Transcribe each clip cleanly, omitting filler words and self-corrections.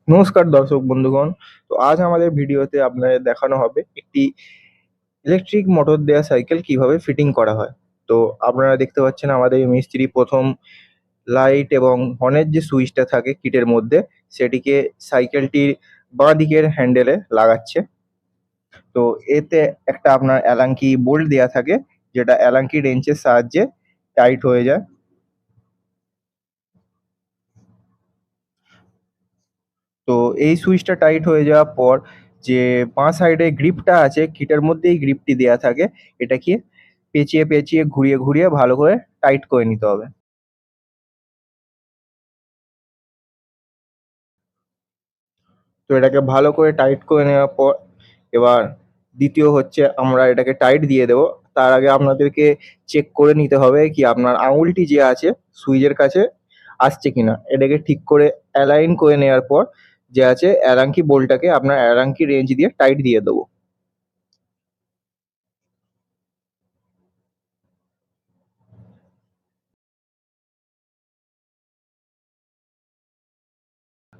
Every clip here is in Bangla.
নমস্কার দর্শক বন্ধুগণ। তো আজ আমাদের ভিডিওতে আপনাদের দেখানো হবে একটি ইলেকট্রিক মোটর দেওয়া সাইকেল কিভাবে ফিটিং করা হয়। তো আপনারা দেখতে পাচ্ছেন আমাদের মিস্ত্রি প্রথম লাইট এবং হর্নের যে সুইচটা থাকে কিটের মধ্যে সেটিকে সাইকেলটির বাঁ দিকের হ্যান্ডেলে লাগাচ্ছে। তো এতে একটা আপনার অ্যালান কি বোল্ট দেওয়া থাকে, যেটা অ্যালান কি রেঞ্চের সাহায্যে টাইট হয়ে যায়। তো এই সুইচটা টাইট হয়ে যাওয়ার পর যে বাঁ সাইডে গ্রিপটা আছে কিটের মধ্যে, এই গ্রিপটি দেয়া থাকে, এটাকে পেঁচিয়ে পেঁচিয়ে ঘুরিয়ে ঘুরিয়ে ভালো করে টাইট করে নিতে হবে। তো এটাকে ভালো করে টাইট করে নেওয়ার পর এবার দ্বিতীয় হচ্ছে আমরা এটাকে টাইট দিয়ে দেবো। তার আগে আপনাদেরকে চেক করে নিতে হবে কি আপনার আঙুলটি যে আছে সুইচের কাছে আসছে কিনা। এটাকে ঠিক করে অ্যালাইন করে নেওয়ার পর যে আছে অ্যালাঙ্কি বোল্টটাকে আপনার অ্যালাঙ্কি রেঞ্জ দিয়ে টাইট দিয়ে দেবো।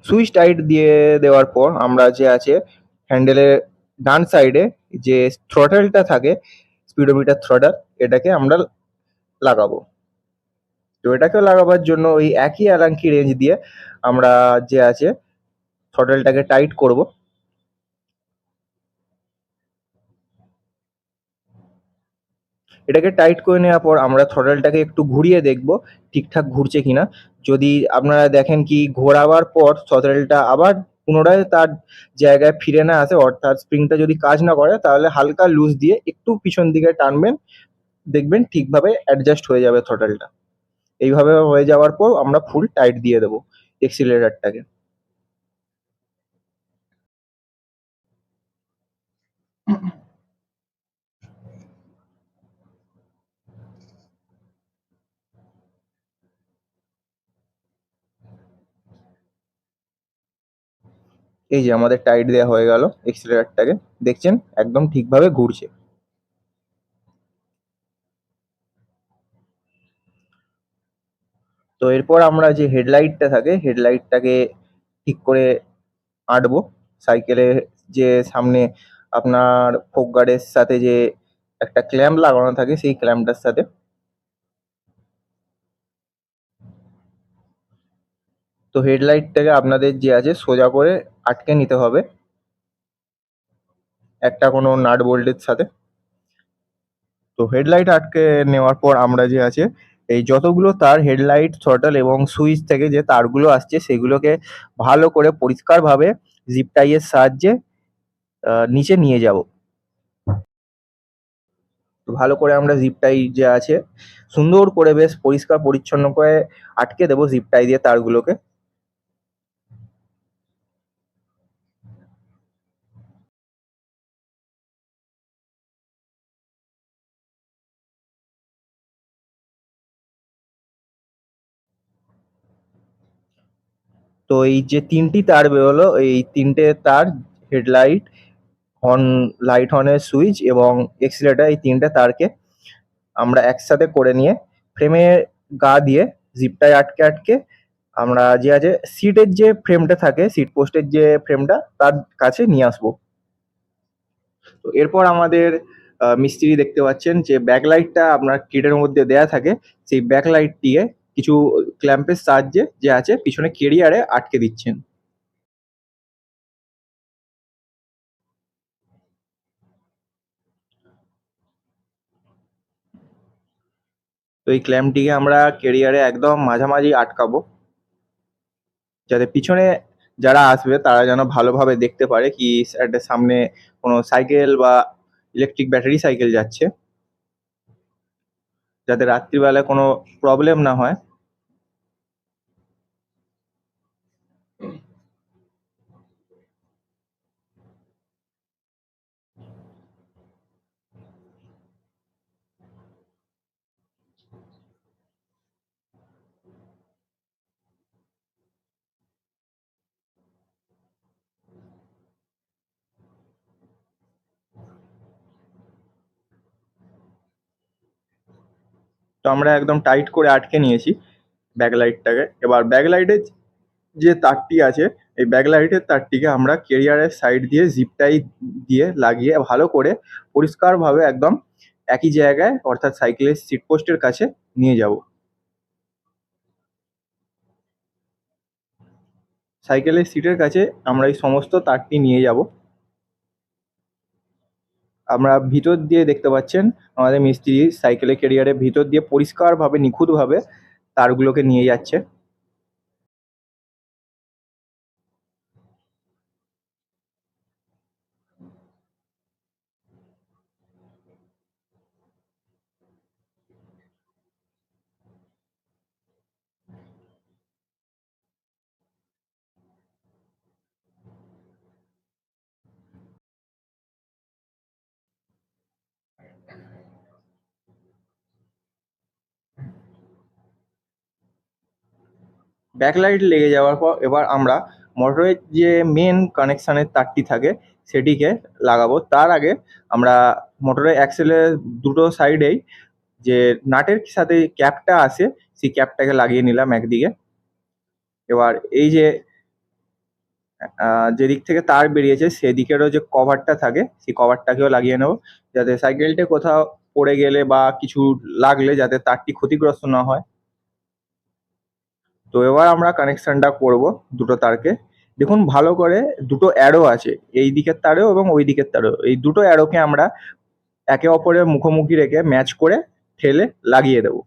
সুইচ টাইট দিয়ে দেওয়ার পর আমরা যে আছে হ্যান্ডেলের ডান সাইডে যে থ্রোটলটা থাকে, স্পিডোমিটার থ্রোটল, এটাকে আমরা লাগাবো। তো এটাকে লাগাবার জন্য ওই একই অ্যালাঙ্কি রেঞ্জ দিয়ে আমরা যে আছে থ্রোটলটাকে টাইট করব। এটাকে টাইট করে নেওয়ার পর আমরা থ্রোটলটাকে একটু ঘুরিয়ে দেখব ঠিকঠাক ঘুরছে কিনা। যদি আপনারা দেখেন কি ঘোরাবার পর থ্রোটলটা আবার পুনরায় তার জায়গায় ফিরে না আসে, অর্থাৎ স্প্রিংটা যদি কাজ না করে, তাহলে হালকা লুজ দিয়ে একটু পিছন দিকে টানবেন, দেখবেন ঠিকভাবে অ্যাডজাস্ট হয়ে যাবে থ্রোটলটা। এইভাবে হয়ে যাওয়ার পর আমরা ফুল টাইট দিয়ে দেবো এক্সিলারেটরটাকে। এই যে আমাদের টাইট দেওয়া হয়ে গেল এক্সিলারেটরটাকে, দেখছেন একদম ঠিকভাবে ঘুরছে। তো এরপর আমরা যে হেডলাইটটা থাকে হেডলাইটটাকে ঠিক করে আঁটবো সাইকেলের যে সামনে আপনার ফোক গার্ডের সাথে যে একটা ক্ল্যাম্প লাগানো থাকে সেই ক্ল্যাম্পটার সাথে। তো হেডলাইটটাকে আপনাদের যে আছে সোজা করে আটকে নিতে হবে একটা কোনো নাট বোল্টের সাথে। তো হেডলাইট আটকে নেওয়ার পর আমরা যে আছে এই যতগুলো তার হেডলাইট থ্রটল এবং সুইচ থেকে যে তারগুলো আসছে সেগুলোকে ভালো করে পরিষ্কারভাবে জিপ টাইয়ের সাহায্যে নিচে নিয়ে যাব। তো ভালো করে আমরা জিপ টাই যে আছে সুন্দর করে বেশ পরিষ্কার পরিচ্ছন্ন করে আটকে দেবো জিপ টাই দিয়ে তারগুলোকে। তো এই যে তিনটি তার বেরোলো, এই তিনটে তার হেডলাইট, হর্ন, লাইট হর্নের সুইচ এবং এক্সিলারেটর, এই তিনটে তারকে আমরা একসাথে করে নিয়ে ফ্রেমের গা দিয়ে জিপটায় আটকে আটকে আমরা যে আছে সিটের যে ফ্রেমটা থাকে, সিট পোস্টের যে ফ্রেমটা, তার কাছে নিয়ে আসবো। তো এরপর আমাদের মিস্ত্রি দেখতে পাচ্ছেন যে ব্যাকলাইটটা আপনার কিটের মধ্যে দেয়া থাকে, সেই ব্যাকলাইটটিকে কিছু ক্ল্যাম্পের সাহায্যে যে আছে পিছনে কেরিয়ারে আটকে দিচ্ছেন। তো এই ক্ল্যাম্পটিকে আমরা কেরিয়ারে একদম মাঝামাঝি আটকাবো, যাতে পিছনে যারা আসবে তারা যেন ভালোভাবে দেখতে পারে কি একটা সামনে কোনো সাইকেল বা ইলেকট্রিক ব্যাটারি সাইকেল যাচ্ছে, যাতে রাত্রিবেলায় কোনো প্রবলেম না হয়। তো আমরা একদম টাইট করে আটকে নিয়েছি ব্যাকলাইটটাকে। এবার ব্যাকলাইটের যে তারটি আছে, এই ব্যাকলাইটের তারটিকে আমরা কেরিয়ারের সাইড দিয়ে জিপটাই দিয়ে লাগিয়ে ভালো করে পরিষ্কারভাবে একদম একই জায়গায় অর্থাৎ সাইকেলের সিট পোস্টের কাছে নিয়ে যাব। সাইকেলের সিটের কাছে আমরা এই সমস্ত তারটি নিয়ে যাব। আমরা ভিতর দিয়ে দেখতে পাচ্ছেন আমাদের মিস্ত্রি সাইকেলের কেরিয়ারের ভিতর দিয়ে পরিষ্কারভাবে নিখুঁতভাবে তারগুলোকে নিয়ে যাচ্ছে। ব্যাকলাইট লেগে যাওয়ার পর এবার আমরা মোটরের যে মেন কানেকশানের তারটি থাকে সেটিকে লাগাবো। তার আগে আমরা মোটরের অ্যাক্সেলের দুটো সাইডেই যে নাটের সাথে ক্যাপটা আসে সেই ক্যাপটাকে লাগিয়ে নিলাম একদিকে। এবার এই যে যেদিক থেকে তার বেরিয়েছে সেদিকেরও যে কভারটা থাকে সেই কভারটাকেও লাগিয়ে নেবো, যাতে সাইকেলটা কোথাও পড়ে গেলে বা কিছু লাগলে যাতে তারটি ক্ষতিগ্রস্ত না হয়। তো এবার আমরা কানেকশনটা করব দুটো তারকে। দেখুন ভালো করে দুটো অ্যারো আছে, এই দিকের তারেও এবং ওই দিকের তারেও। এই দুটো অ্যারোকে আমরা একে অপরের মুখোমুখি রেখে ম্যাচ করে ঠেলে লাগিয়ে দেবো।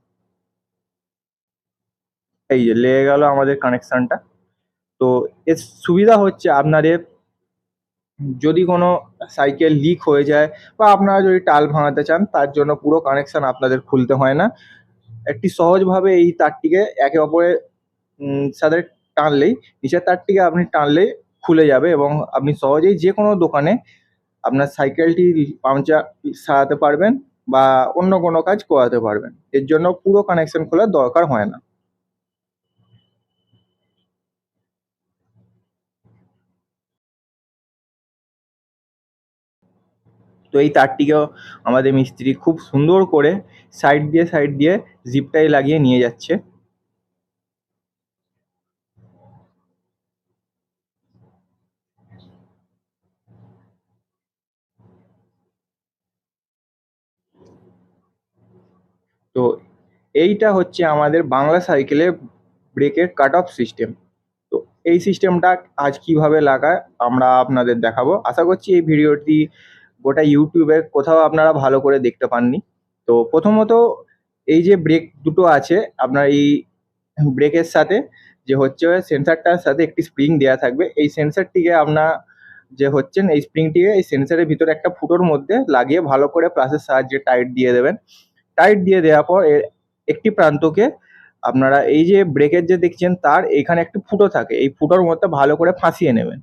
এই যে লেগে গেল আমাদের কানেকশনটা। তো এর সুবিধা হচ্ছে আপনাদের যদি কোনো সাইকেল লিক হয়ে যায় বা আপনারা যদি টাল ভাঙাতে চান তার জন্য পুরো কানেকশন আপনাদের খুলতে হয় না। একটি সহজভাবে এই তারটিকে একে অপরের সাথে টানলেই, নিচের তারটিকে আপনি টানলেই খুলে যাবে এবং আপনি সহজেই যে কোনো দোকানে আপনার সাইকেলটি পাংচার সারাতে পারবেন বা অন্য কোনো কাজ করাতে পারবেন। এর জন্য পুরো কানেকশন খোলার দরকার হয় না। তো এই তারটিকেও আমাদের মিস্ত্রি খুব সুন্দর করে সাইড দিয়ে জিপটাই লাগিয়ে নিয়ে যাচ্ছে। তো এইটা হচ্ছে আমাদের বাংলা সাইকেলের ব্রেকের কাট অফ সিস্টেম। তো এই সিস্টেমটা আজ কিভাবে লাগায় আমরা আপনাদের দেখাবো। আশা করছি এই ভিডিওটি গোটা ইউটিউবে কোথাও আপনারা ভালো করে দেখতে পাননি। তো প্রথমত এই যে ব্রেক দুটো আছে আপনার এই ব্রেকের সাথে যে হচ্ছে সেন্সারটার সাথে একটি স্প্রিং দেওয়া থাকবে। এই সেন্সারটিকে আপনার যে হচ্ছেন এই স্প্রিংটিকে এই সেন্সারের ভিতরে একটা ফুটোর মধ্যে লাগিয়ে ভালো করে প্লাসের সাহায্যে টাইট দিয়ে দেবেন। টাইট দিয়ে দেওয়ার পর এর একটি প্রান্তকে আপনারা এই যে ব্রেকের যে দেখছেন তার এখানে একটি ফুটো থাকে, এই ফুটোর মধ্যে ভালো করে ফাঁসিয়ে নেবেন।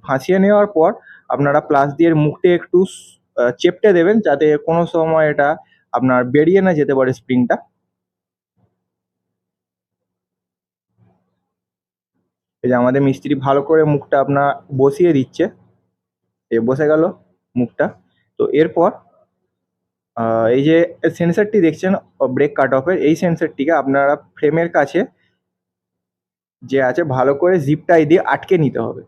ফাঁসিয়ে নেওয়ার পর আপনারা প্লাস দিয়ে মুখটি একটু চেপটে দেবেন যাতে কোনো সময় এটা আপনার বেরিয়ে না যেতে পারে স্প্রিংটা। এই যে আমাদের মিস্ত্রি ভালো করে মুখটা আপনার বসিয়ে দিচ্ছে, এ বসে গেল মুখটা। তো এরপর এই যে সেন্সরটি দেখছেন ব্রেক কাট অফের, এই সেন্সরটিকে আপনারা ফ্রেমের কাছে যে আছে ভালো করে জিপ টাই দিয়ে আটকে নিতে হবে।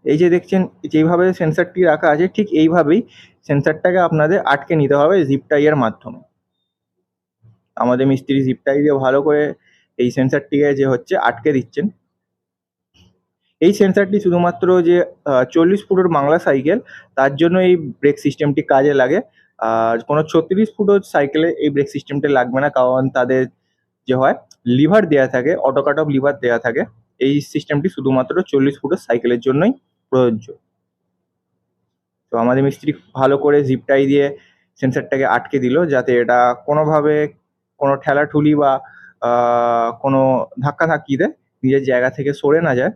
এই যে দেখছেন যেইভাবে সেন্সরটি রাখা আছে ঠিক এইভাবেই সেন্সরটাকে আপনাদের আটকে নিতে হবে জিপ টাইয়ের মাধ্যমে। আমাদের মিস্ত্রি জিপ টাই দিয়ে ভালো করে এই সেন্সরটিকে যে হচ্ছে আটকে দিচ্ছেন। এই সেন্সরটি শুধুমাত্র যে 40 ফুটের বাংলা সাইকেল তার জন্য এই ব্রেক সিস্টেমটি কাজে লাগে। আর কোনো 36 ফুটের সাইকেলে এই ব্রেক সিস্টেমটা লাগবে না, কারণ তাদের যে হয় লিভার দেওয়া থাকে, অটো কাট অফ লিভার দেওয়া থাকে। এই সিস্টেমটি শুধুমাত্র 40 ফুটের সাইকেলের জন্যই প্রযোজ্য। তো আমাদের মিস্ত্রি ভালো করে জিপ টাই দিয়ে সেন্সরটাকে আটকে দিল যাতে এটা কোনোভাবে কোনো ঠেলাঠুলি বা কোনো ধাক্কাধাক্কিতে নিজের জায়গা থেকে সরে না যায়।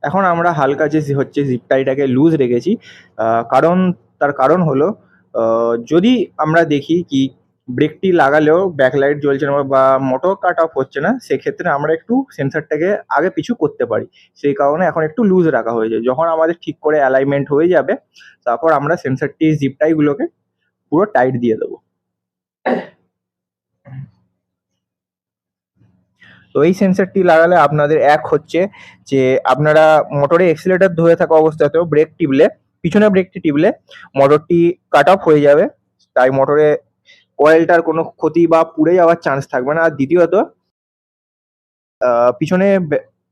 এখন আমরা হালকা যে হচ্ছে জিপ টাইটাকে লুজ রেখেছি, কারণ তার কারণ হলো যদি আমরা দেখি কি ব্রেকটি লাগালেও ব্যাকলাইট জ্বলছে না বা মোটর কাট অফ হচ্ছে না, সেক্ষেত্রে আমরা একটু সেন্সরটাকে আগে পিছু করতে পারি। সেই কারণে এখন একটু লুজ রাখা হয়েছে। যখন আমাদের ঠিক করে অ্যালাইনমেন্ট হয়ে যাবে, তারপর আমরা সেন্সরটির জিপ টাইগুলোকে পুরো টাইট দিয়ে দেবো। তো এই সেন্সরটি লাগালে আপনাদের এক হচ্ছে যে আপনারা মোটরে এক্সিলারেটর ধরে থাকা অবস্থাতেও ব্রেক টিপলে, পিছনে ব্রেকটি টিপলে মোটরটি কাট অফ হয়ে যাবে, তাই মোটরে কয়েলটার কোনো ক্ষতি বা পুড়ে যাওয়ার চান্স থাকবে না। আর দ্বিতীয়ত পিছনে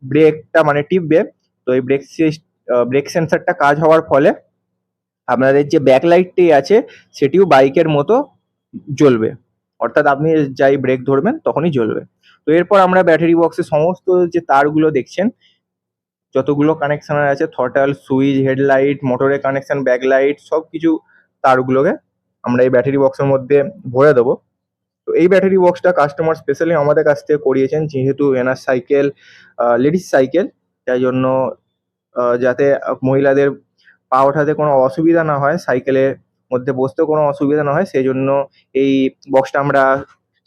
ব্রেকটা মানে টিপবে, তো এই ব্রেক সেন্সরটা কাজ হওয়ার ফলে আপনাদের যে ব্যাকলাইটটি আছে সেটিও বাইকের মতো জ্বলবে, অর্থাৎ আপনি যাই ব্রেক ধরবেন তখনই জ্বলবে। তো এরপর আমরা ব্যাটারি বক্সের সমস্ত যে তারগুলো দেখছেন, যতগুলো কানেকশন আছে, থ্রটাল, সুইচ, হেডলাইট, মোটরের কানেকশন, ব্যাকলাইট, সব কিছু তারগুলোকে আমরা এই ব্যাটারি বক্সের মধ্যে ভরে দেবো। তো এই ব্যাটারি বক্সটা কাস্টমার স্পেশালি আমাদের কাছ থেকে করিয়েছেন, যেহেতু এনার সাইকেল লেডিস সাইকেল, তাই জন্য যাতে মহিলাদের পা ওঠাতে কোনো অসুবিধা না হয়, সাইকেলের মধ্যে বসতেও কোনো অসুবিধা না হয়, সেই জন্য এই বক্সটা আমরা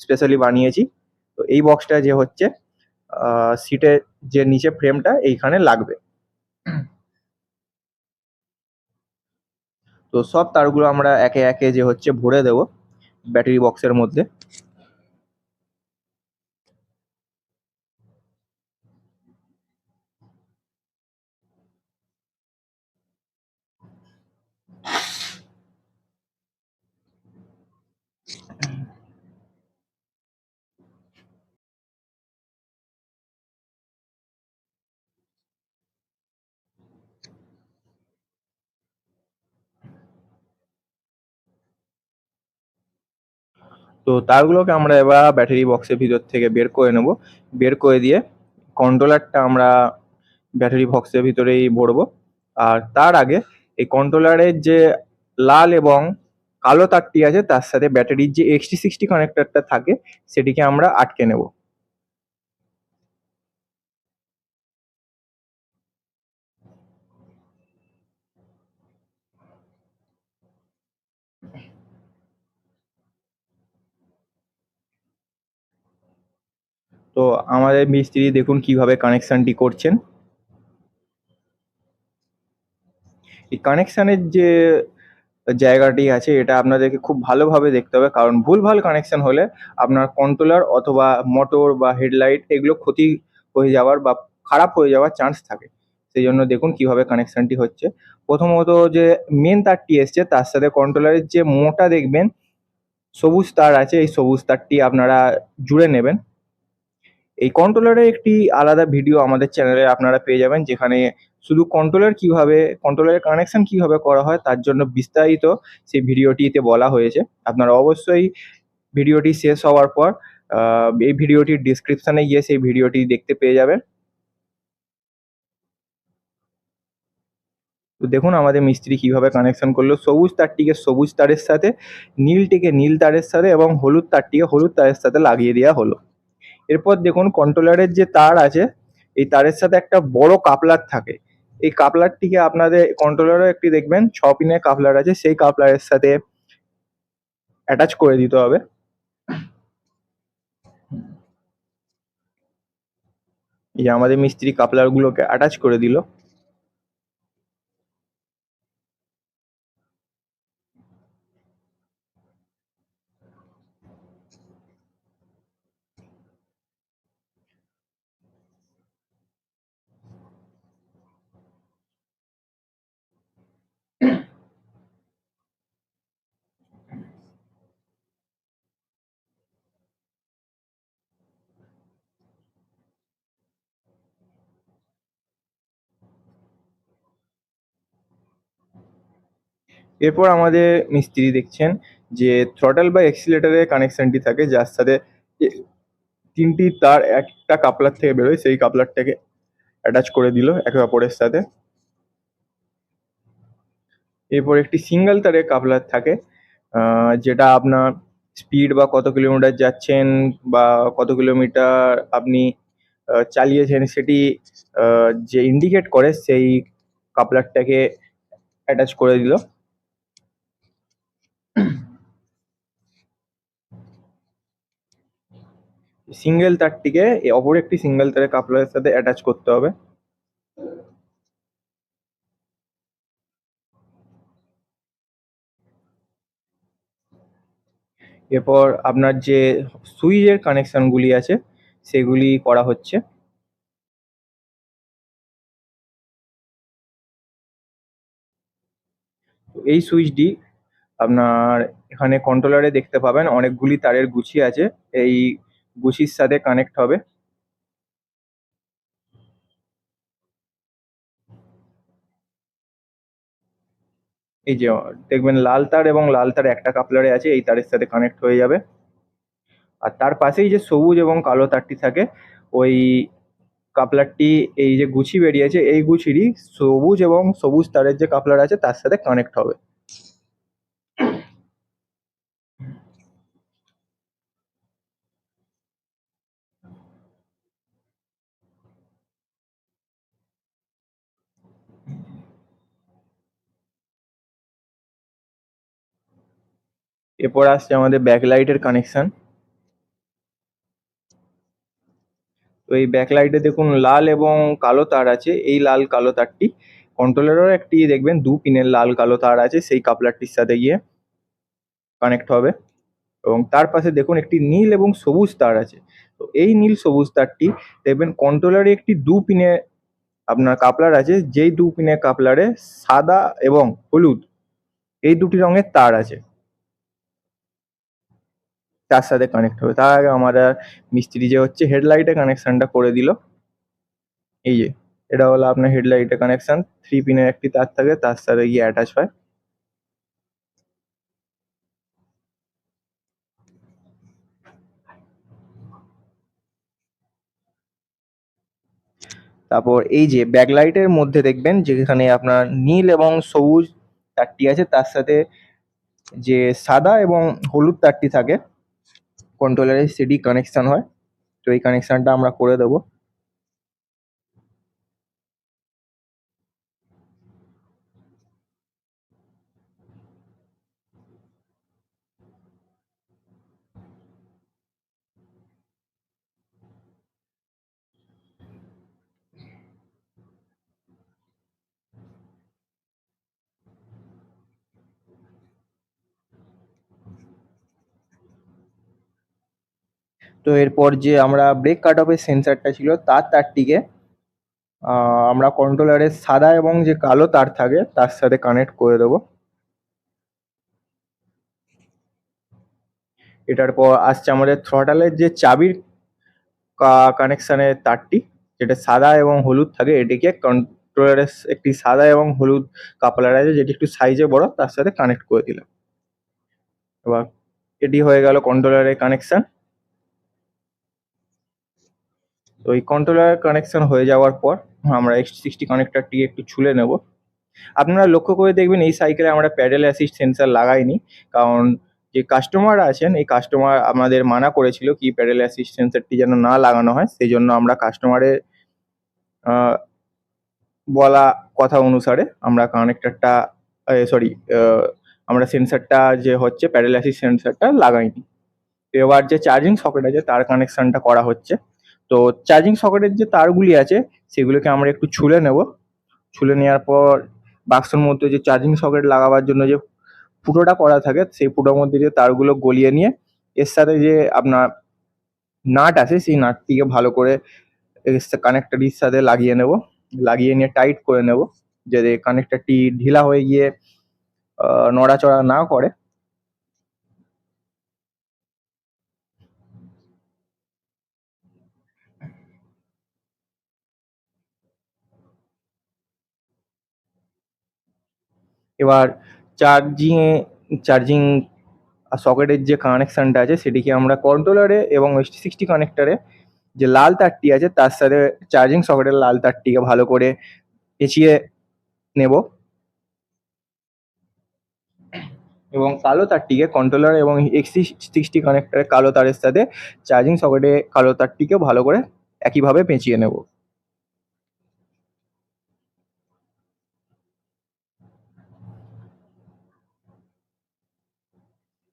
স্পেশালি বানিয়েছি। তো এই বক্সটা যে হচ্ছে সিটের যে নিচে ফ্রেমটা এইখানে লাগবে। তো সব তারগুলো আমরা একে একে যে হচ্ছে ভরে দেবো ব্যাটারি বক্সের মধ্যে। তো তারগুলোকে আমরা এবার ব্যাটারি বক্সের ভিতর থেকে বের করে নেব। বের করে দিয়ে কন্ট্রোলারটা আমরা ব্যাটারি বক্সের ভিতরেই ভরবো। আর তার আগে এই কন্ট্রোলারের যে লাল এবং কালো তারটি আছে তার সাথে ব্যাটারির যে XT60 কানেক্টরটা থাকে সেটিকে আমরা আটকে নেব। তো আমাদের মিস্ত্রি দেখুন কিভাবে কানেকশনটি করছেন। এই কানেকশনের যে জায়গাটি আছে এটা আপনাদেরকে খুব ভালোভাবে দেখতে হবে, কারণ ভুলভাল কানেকশন হলে আপনার কন্ট্রোলার অথবা মোটর বা হেডলাইট এগুলো ক্ষতি হয়ে যাওয়ার বা খারাপ হয়ে যাওয়ার চান্স থাকে। সেই জন্য দেখুন কিভাবে কানেকশনটি হচ্ছে। প্রথমত যে মেন তারটি এসছে তার সাথে কন্ট্রোলারের যে মোটা দেখবেন সবুজ তার আছে, এই সবুজ তারটি আপনারা জুড়ে নেবেন। এই কন্ট্রোলারের একটি আলাদা ভিডিও আমাদের চ্যানেলে আপনারা পেয়ে যাবেন, যেখানে শুধু কন্ট্রোলারের কানেকশন কিভাবে করা হয় তার জন্য বিস্তারিত সেই ভিডিওটিতে বলা হয়েছে। আপনারা অবশ্যই ভিডিওটি শেষ হওয়ার পর এই ভিডিওটির ডিসক্রিপশনে গিয়ে সেই ভিডিওটি দেখতে পেয়ে যাবেন। তো দেখুন আমাদের মিস্ত্রি কিভাবে কানেকশন করলো, সবুজ তারটিকে সবুজ তারের সাথে, নীলটিকে নীল তারের সাথে এবং হলুদ তারটিকে হলুদ তারের সাথে লাগিয়ে দেওয়া হলো। এরপর দেখুন কন্ট্রোলারের যে তার আছে এই তারের সাথে একটা বড় কাপলার থাকে। এই কাপলারটিকে আপনাদের কন্ট্রোলারও একটি দেখবেন 6 পিনের কাপলার আছে, সেই কাপলারের সাথে অ্যাটাচ করে দিতে হবে। এই যে আমাদের মিস্ত্রি কাপলারগুলোকে অ্যাটাচ করে দিল। এরপর আমাদের মিস্ত্রি দেখছেন যে থ্রটাল বা এক্সিলেটরের কানেকশনটি থাকে, যার সাথে তিনটি তার একটা কাপলার থেকে বেরোয়, সেই কাপলারটাকে অ্যাটাচ করে দিল একে অপরের সাথে। এরপর একটি সিঙ্গেল তারের কাপলার থাকে, যেটা আপনার স্পিড বা কত কিলোমিটার যাচ্ছেন বা কত কিলোমিটার আপনি চালিয়েছেন সেটি যে ইন্ডিকেট করে, সেই কাপলারটাকে অ্যাটাচ করে দিল। সিঙ্গেল তারটিকে অপর একটি সিঙ্গেল তারের কাপলারের সাথে অ্যাটাচ করতে হবে। এরপর আপনার যে সুইচের কানেকশনগুলি আছে সেগুলি করা হচ্ছে। এই সুইচটি আপনার এখানে কন্ট্রোলারে দেখতে পাবেন অনেকগুলি তারের গুছি আছে, এই গুছির সাথে কানেক্ট হবে। এই যে দেখবেন লাল তার এবং লাল তার একটা কাপলারে আছে, এই তারের সাথে কানেক্ট হয়ে যাবে। আর তার পাশেই যে সবুজ এবং কালো তারটি থাকে, ওই কাপলারটি এই যে গুছি বেরিয়েছে এই গুছিরই সবুজ এবং সবুজ তারের যে কাপলার আছে তার সাথে কানেক্ট হবে। এরপর আসছে আমাদের ব্যাকলাইটের কানেকশন। তো এই ব্যাকলাইটে দেখুন লাল এবং কালো তার আছে, এই লাল কালো তারটি কন্ট্রোলারেরও একটি দেখবেন 2 পিনের লাল কালো তার আছে, সেই কাপলারটির সাথে গিয়ে কানেক্ট হবে। এবং তার পাশে দেখুন একটি নীল এবং সবুজ তার আছে, তো এই নীল সবুজ তারটি দেখবেন কন্ট্রোলারে একটি 2 পিনের আপনার কাপলার আছে, যেই 2 পিনের কাপলারে সাদা এবং হলুদ এই দুটি রঙের তার আছে, তার সাথে কানেক্ট হবে। তার আগে আমাদের মিস্ত্রি যে হচ্ছে হেডলাইটে কানেকশনটা করে দিল। এই যে এটা হলো আপনার হেডলাইটের কানেকশন, 3 পিনের একটি তার থাকে তার সাথে গিয়ে অ্যাটাচ হয়। তারপর এই যে ব্যাকলাইটের মধ্যে দেখবেন যেখানে আপনার নীল এবং সবুজ তারটি আছে তার সাথে যে সাদা এবং হলুদ তারটি থাকে কন্ট্রোলারে, সেটি কানেকশন হয়। তো এই কানেকশনটা আমরা করে দেবো। তো এরপর যে আমরা ব্রেক কাট অফের সেন্সারটা ছিল তার তারটিকে আমরা কন্ট্রোলারের সাদা এবং যে কালো তার থাকে তার সাথে কানেক্ট করে দেবো। এটার পর আসছে আমাদের থ্রটালের যে চাবির কানেকশনের তারটি, যেটা সাদা এবং হলুদ থাকে, এটিকে কন্ট্রোলারের একটি সাদা এবং হলুদ কাপলার আছে যেটি একটু সাইজে বড় তার সাথে কানেক্ট করে দিলাম। এবার এটি হয়ে গেল কন্ট্রোলারের কানেকশন। তো এই কন্ট্রোলার কানেকশন হয়ে যাওয়ার পর আমরা X60 কানেক্টরটি একটু ছুলে নেব। আপনারা লক্ষ্য করে দেখবেন এই সাইকেলে আমরা প্যাডেল অ্যাসিস্ট সেন্সার লাগাইনি, কারণ যে কাস্টমার আছেন এই কাস্টমার আমাদের মানা করেছিল কি প্যাডেল অ্যাসিস্ট সেন্সারটি যেন না লাগানো হয়, সেই জন্য আমরা কাস্টমারের বলা কথা অনুসারে আমরা কানেক্টরটা সরি আমরা সেন্সারটা যে হচ্ছে প্যাডেল অ্যাসিস্ট সেন্সারটা লাগাইনি। এবার যে চার্জিং সকেট আছে তার কানেকশনটা করা হচ্ছে। তো চার্জিং সকেটের যে তারগুলি আছে সেগুলোকে আমরা একটু ছুলে নেব। ছুলে নেওয়ার পর বাক্সের মধ্যে যে চার্জিং সকেট লাগাবার জন্য যে ফুটোটা করা থাকে সেই ফুটোর মধ্যে দিয়ে তারগুলো গলিয়ে নিয়ে এর সাথে যে আপনার নাট আছে সেই নাটটিকে ভালো করে কানেক্টরের সাথে লাগিয়ে নেব। লাগিয়ে নিয়ে টাইট করে নেব যাতে কানেক্টরটি ঢিলা হয়ে গিয়ে নড়াচড়া না করে। এবার চার্জিং সকেটের যে কানেকশনটা আছে সেটিকে আমরা কন্ট্রোলারে এবং X60 কানেক্টরে যে লাল তারটি আছে তার সাথে চার্জিং সকেটের লাল তারটিকে ভালো করে পেঁচিয়ে নেব এবং কালো তারটিকে কন্ট্রোলার এবং X60 কানেক্টরের কালো তারের সাথে চার্জিং সকেটে কালো তারটিকেও ভালো করে একইভাবে পেঁচিয়ে নেব।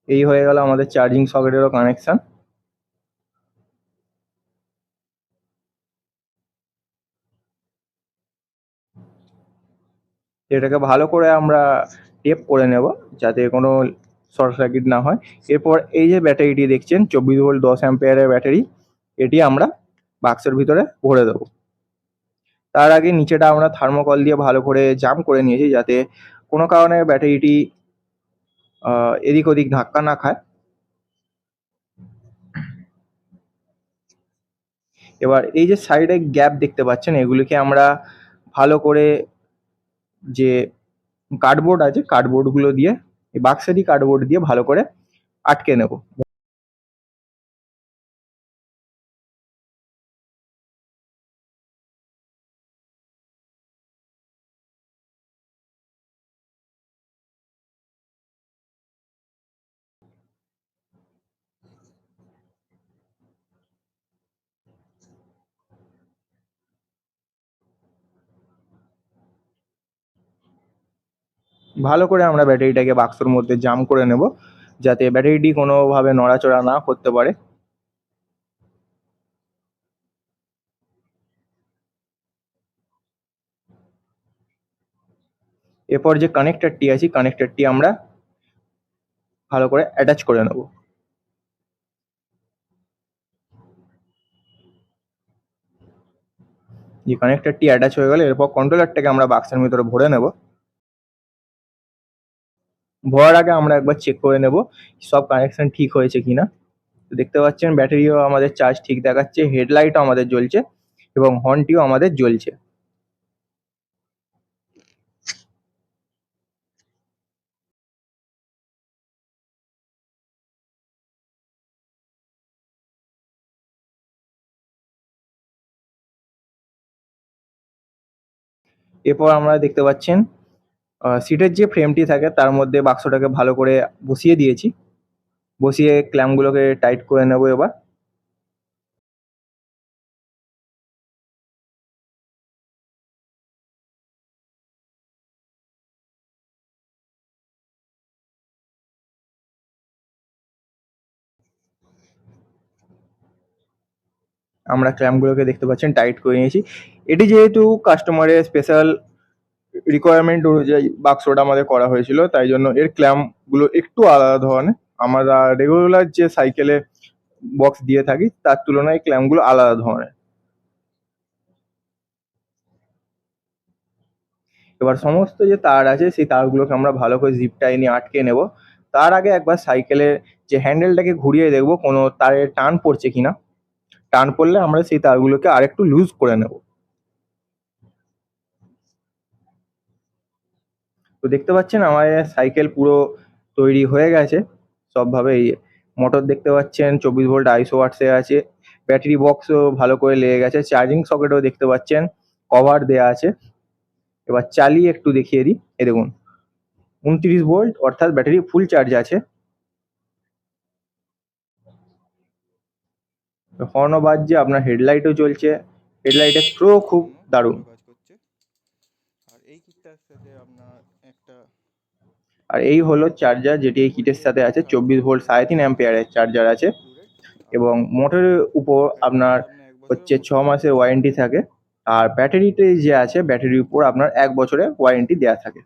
এই হয়ে গেল আমাদের চার্জিং সকেটেরও কানেকশন। এটাকে ভালো করে আমরা টেপ করে নেব যাতে কোনো শর্ট সার্কিট না হয়। এরপর এই যে ব্যাটারিটি দেখছেন 24 ভোল্ট 10 অ্যাম্পিয়ারের ব্যাটারি, এটি আমরা বাক্সের ভিতরে ভরে দেবো। তার আগে নিচেটা আমরা থার্মোকল দিয়ে ভালো করে জাম করে নিয়েছি যাতে কোনো কারণে ব্যাটারিটি এদিক ওদিক ধাক্কা না খায়। এবার এই যে সাইডে গ্যাপ দেখতে পাচ্ছেন, এগুলিকে আমরা ভালো করে যে কার্ডবোর্ড আছে কার্ডবোর্ডগুলো দিয়ে, এই বাক্সেরই কার্ডবোর্ড দিয়ে ভালো করে আটকে নেব। ভালো করে আমরা ব্যাটারিটাকে বাক্সের মধ্যে জাম করে নেব যাতে ব্যাটারিটি কোনোভাবে নড়াচড়া না করতে পারে। এরপর যে কানেক্টরটি আছে কানেক্টরটি আমরা ভালো করে অ্যাটাচ করে নেব। যে কানেক্টরটি অ্যাটাচ হয়ে গেলে এরপর কন্ট্রোলারটাকে আমরা বাক্সের ভিতরে ভরে নেব। ভরার আগে আমরা একবার চেক করে নেব সব কানেকশন ঠিক হয়েছে কিনা। তো দেখতে পাচ্ছেন ব্যাটারিও আমাদের চার্জ ঠিক দেখাচ্ছে, হেডলাইটও আমাদের জ্বলছে এবং হর্নটিও আমাদের জ্বলছে। এরপর আমরা দেখতে পাচ্ছেন সিটের যে ফ্রেমটি থাকে তার মধ্যে বাক্সটাকে ভালো করে বসিয়ে দিয়েছি। বসিয়ে ক্ল্যাম্পগুলোকে টাইট করে নেব এবার। আমরা ক্ল্যাম্পগুলোকে দেখতে পাচ্ছেন টাইট করে নিয়েছি। এটি যেহেতু কাস্টমারের স্পেশাল রিকোয়ারমেন্ট অনুযায়ী বাক্সটা আমাদের করা হয়েছিল, তাই জন্য এর ক্ল্যাম্পগুলো একটু আলাদা ধরনের। আমরা রেগুলার যে সাইকেলে বক্স দিয়ে থাকি তার তুলনায় ক্ল্যাম্পগুলো আলাদা ধরনের। এবার সমস্ত যে তার আছে সেই তারগুলোকে আমরা ভালো করে জিপ টাই নিয়ে আটকে নেব। তার আগে একবার সাইকেলের যে হ্যান্ডেলটাকে ঘুরিয়ে দেখব কোনো তারের টান পড়ছে কিনা। টান পড়লে আমরা সেই তারগুলোকে আরেকটু লুজ করে নেব। তো দেখতে পাচ্ছেন আমাদের সাইকেল পুরো তৈরি হয়ে গেছে সবভাবে। এই মোটর দেখতে পাচ্ছেন 24 ভোল্ট 250 ওয়াটসে আছে। ব্যাটারি বক্সও ভালো করে লেগে গেছে। চার্জিং সকেটও দেখতে পাচ্ছেন কভার দেয়া আছে। এবার চালিয়ে একটু দেখিয়ে দিই। এই দেখুন 29 ভোল্ট, অর্থাৎ ব্যাটারি ফুল চার্জ আছে। হর্নও বাজছে, আপনার হেডলাইটও চলছে। হেডলাইটের থ্রো খুব দারুণ। কাজ করছে। আর এই কিটটার সাথে আপনার একটা আর এই হলো চার্জার যেটি এই কিটের সাথে আছে। 24 ভোল্ট 3.5 অ্যাম্পিয়ারের চার্জার আছে ইনক্লুডেড। এবং মোটরের উপর আপনার আপনি 1 বছরের হচ্ছে 6 মাসের ওয়ারেন্টি থাকে। আর ব্যাটারিতে যে আছে ব্যাটারির উপর আপনার 1 বছরের ওয়ারেন্টি দেওয়া থাকে।